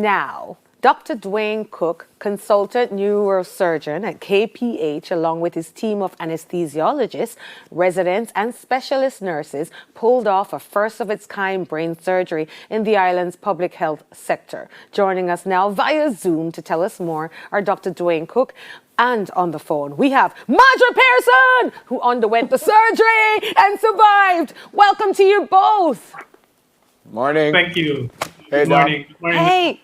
now Dr. Dwaine Cooke, consultant neurosurgeon at KPH, along with his team of anesthesiologists, residents, and specialist nurses, pulled off a first-of-its-kind brain surgery in the island's public health sector. Joining us now via Zoom to tell us more are Dr. Dwaine Cooke, and on the phone we have Marjorie Pearson, who underwent the surgery and survived. Welcome to you both. Morning. Thank you. Hey, Good morning. Good morning. Hey,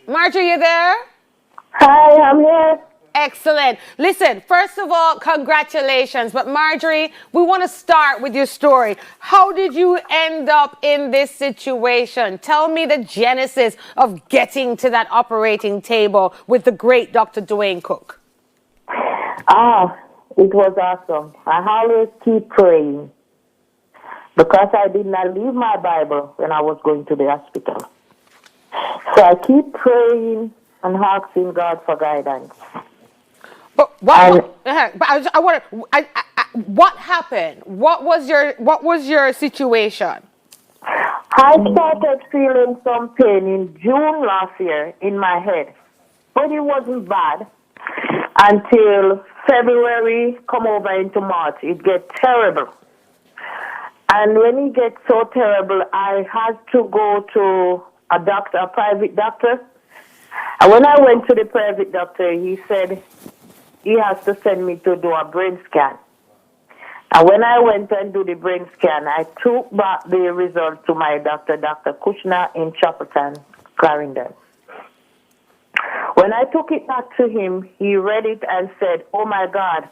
Marjorie, you there? Hi, I'm here. Excellent. Listen, first of all, congratulations. But Marjorie, we want to start with your story. How did you end up in this situation? Tell me the genesis of getting to that operating table with the great Dr. Dwaine Cooke. It was awesome. I always keep praying because I did not leave my Bible when I was going to the hospital. So I keep praying and asking God for guidance. But what happened? What was your situation? I started feeling some pain in June last year in my head, but it wasn't bad until February come over into March. It gets terrible. And when it gets so terrible, I had to go to a private doctor. And when I went to the private doctor, he said he has to send me to do a brain scan. And when I went and do the brain scan, I took back the result to my doctor, Dr. Kushner in Chapelton, Clarendon. When I took it back to him, he read it and said, "Oh my God,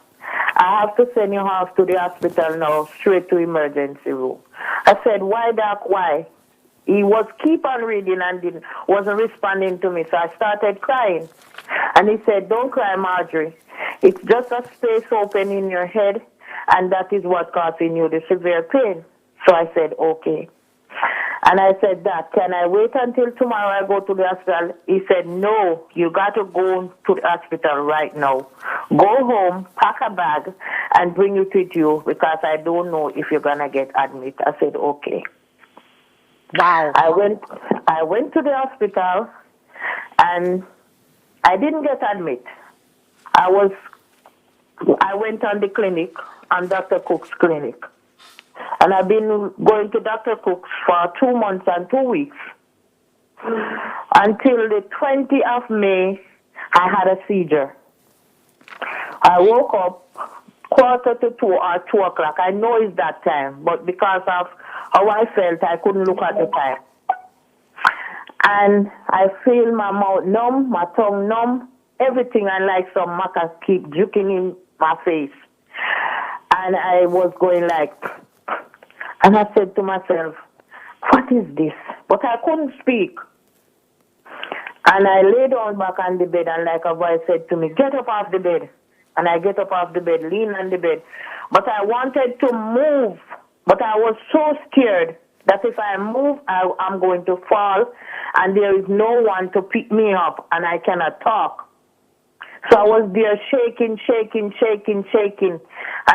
I have to send you off to the hospital now, straight to emergency room." I said, "Why, doc, why?" He was keep on reading and wasn't responding to me, so I started crying. And he said, "Don't cry, Marjorie. It's just a space open in your head, and that is what causing you the severe pain." So I said, "Okay." And I said, "Doc, can I wait until tomorrow I go to the hospital?" He said, "No, you got to go to the hospital right now. Go home, pack a bag, and bring it with you because I don't know if you're going to get admitted." I said, "Okay." Wow. I went to the hospital and I didn't get admitted. I went on the clinic, on Dr. Cooke's clinic. And I've been going to Dr. Cooke's for 2 months and 2 weeks. Until the 20th of May, I had a seizure. I woke up 1:45 or 2 o'clock. I know it's that time, but because of how I felt, I couldn't look at the time. And I feel my mouth numb, my tongue numb, everything, and like some maca keep juking in my face. And I was going like, and I said to myself, "What is this?" But I couldn't speak. And I lay down back on the bed, and like a voice said to me, "Get up off the bed." And I get up off the bed, lean on the bed. But I wanted to move, but I was so scared that if I move, I'm going to fall, and there is no one to pick me up, and I cannot talk. So I was there shaking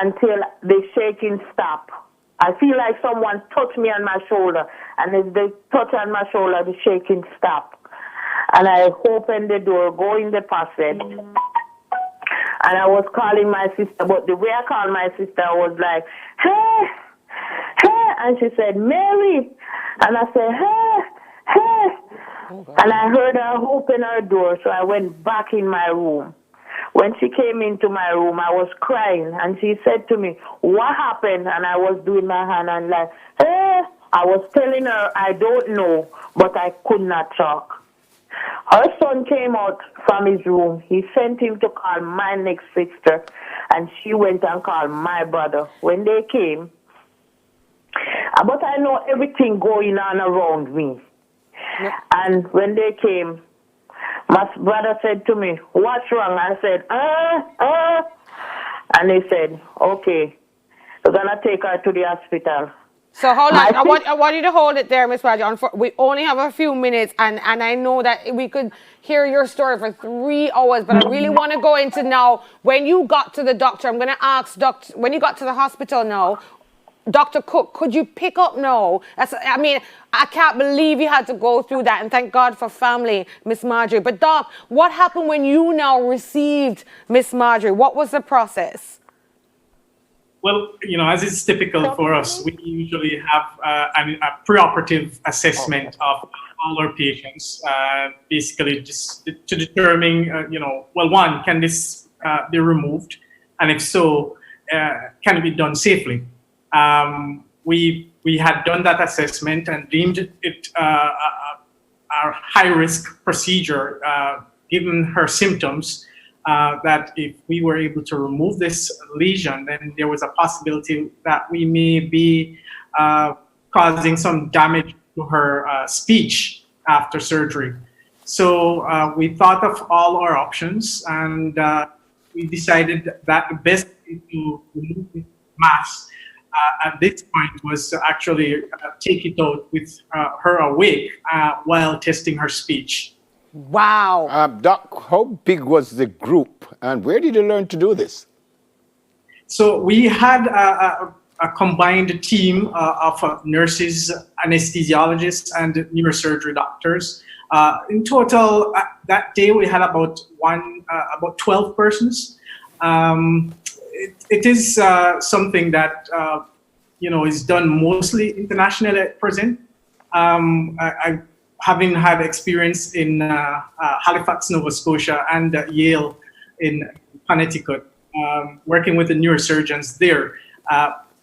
until the shaking stopped. I feel like someone touched me on my shoulder, and as they touch on my shoulder, the shaking stopped. And I opened the door, go in the passage, and I was calling my sister, but the way I called my sister was like, "Hey, hey," and she said, "Mary," and I said, "Hey, hey," and I heard her open her door, so I went back in my room. When she came into my room, I was crying, and she said to me, "What happened?" And I was doing my hand and like, "Hey," I was telling her, "I don't know," but I could not talk. Her son came out from his room. He sent him to call my next sister, and she went and called my brother. When they came, but I know everything going on around me. Yeah. And when they came, my brother said to me, "What's wrong?" I said, And they said, "Okay, we're going to take her to the hospital." So hold on, I want you to hold it there, Miss Marjorie. We only have a few minutes, and I know that we could hear your story for 3 hours, but I really want to go into now, when you got to the doctor, I'm going to ask, doctor, when you got to the hospital now, Dr. Cooke, could you pick up now? I mean, I can't believe you had to go through that, and thank God for family, Miss Marjorie. But Doc, what happened when you now received Miss Marjorie? What was the process? Well, as is typical for us, we usually have a preoperative assessment of all our patients, basically just to determine, well, one, can this be removed? And if so, can it be done safely? We had done that assessment and deemed it a high-risk procedure, given her symptoms, that if we were able to remove this lesion, then there was a possibility that we may be causing some damage to her speech after surgery. So we thought of all our options, and we decided that the best way to remove this mass at this point was to actually take it out with her awake while testing her speech. Wow. Doc, how big was the group, and where did you learn to do this? So we had a combined team of nurses, anesthesiologists, and neurosurgery doctors. In total, that day we had about 12 persons. It is something that is done mostly internationally at present. Having had experience in Halifax, Nova Scotia, and Yale in Connecticut, working with the neurosurgeons there,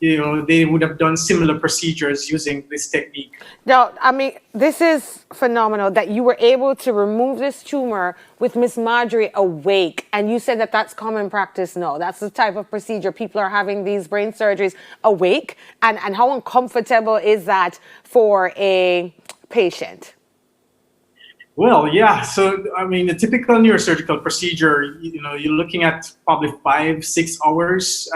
they would have done similar procedures using this technique. Now, I mean, this is phenomenal that you were able to remove this tumor with Miss Marjorie awake. And you said that that's common practice now. That's the type of procedure people are having these brain surgeries awake. And how uncomfortable is that for a patient? Well, yeah. So, I mean, the typical neurosurgical procedure, you're looking at probably 5-6 hours.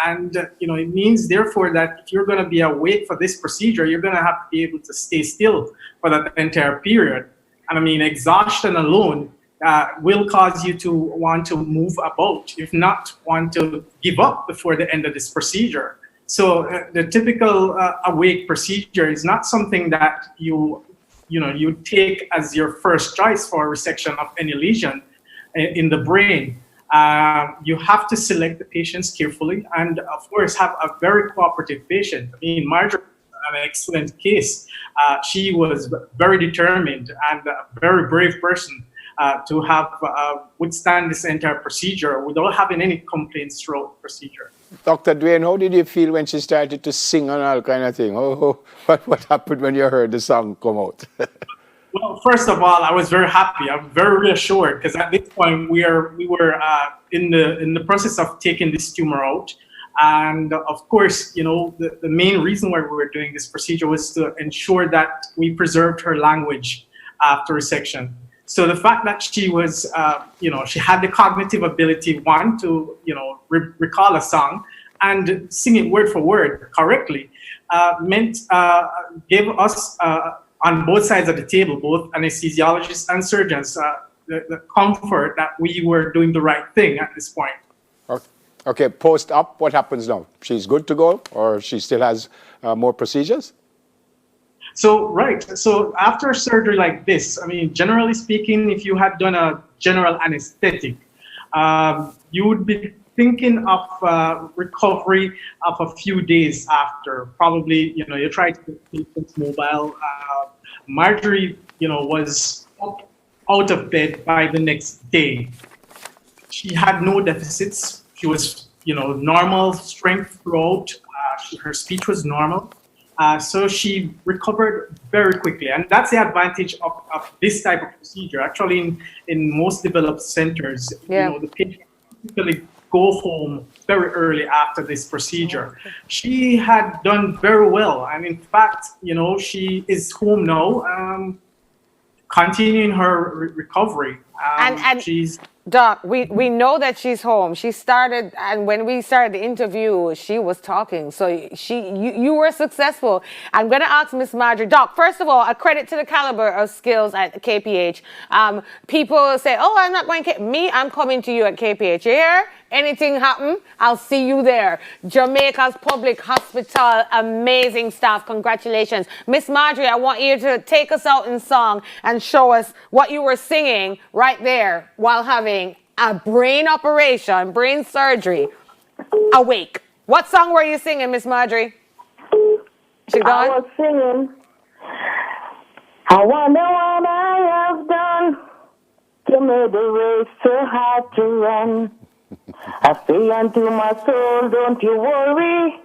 And it means, therefore, that if you're going to be awake for this procedure, you're going to have to be able to stay still for that entire period. And I mean, exhaustion alone will cause you to want to move about, if not want to give up before the end of this procedure. So the typical awake procedure is not something that you take as your first choice for resection of any lesion in the brain. You have to select the patients carefully and, of course, have a very cooperative patient. I mean, Marjorie was an excellent case. She was very determined and a very brave person to have withstand this entire procedure without having any complaints throughout the procedure. Dr. Dwaine, how did you feel when she started to sing and all kind of thing? What happened when you heard the song come out? Well, first of all, I was very happy. I'm very reassured because at this point we were in the process of taking this tumor out, and of course, the main reason why we were doing this procedure was to ensure that we preserved her language after resection. So the fact that she was, she had the cognitive ability, one, to, recall a song and sing it word for word correctly, gave us, on both sides of the table, both anesthesiologists and surgeons, the comfort that we were doing the right thing at this point. Okay, post-op, what happens now? She's good to go, or she still has more procedures? So after surgery like this, I mean, generally speaking, if you had done a general anesthetic, you would be thinking of recovery of a few days after. Probably, you try to keep patients mobile. Marjorie, was out of bed by the next day. She had no deficits. She was, normal strength throughout. Her speech was normal. So she recovered very quickly. And that's the advantage of this type of procedure. Actually, in most developed centers, the patient typically go home very early after this procedure. She had done very well. And in fact, she is home now, continuing her recovery. And she's... Doc, we know that she's home. She started, and when we started the interview, she was talking. So you were successful. I'm going to ask Miss Marjorie. Doc, first of all, a credit to the caliber of skills at KPH. People say, oh, I'm not going to me, I'm coming to you at KPH. You hear? Anything happen, I'll see you there. Jamaica's Public Hospital, amazing staff. Congratulations. Miss Marjorie, I want you to take us out in song and show us what you were singing right there while having a brain operation, brain surgery. Awake. What song were you singing, Miss Marjorie? She gone? I was singing, I wonder what I have done to make the race so hard to run. I say unto my soul, don't you worry,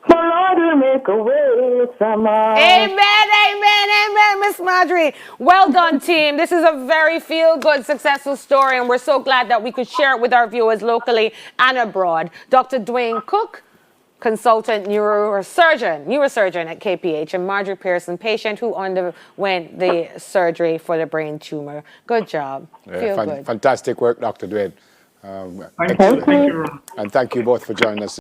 the Lord will make a way somehow. Amen, amen, amen, Miss Marjorie. Well done, team. This is a very feel-good, successful story, and we're so glad that we could share it with our viewers locally and abroad. Dr. Dwaine Cooke, consultant neurosurgeon at KPH, and Marjorie Pearson, patient who underwent the surgery for the brain tumor. Good job. Feel good. Fantastic work, Dr. Dwaine. Thank you. And thank you both for joining us.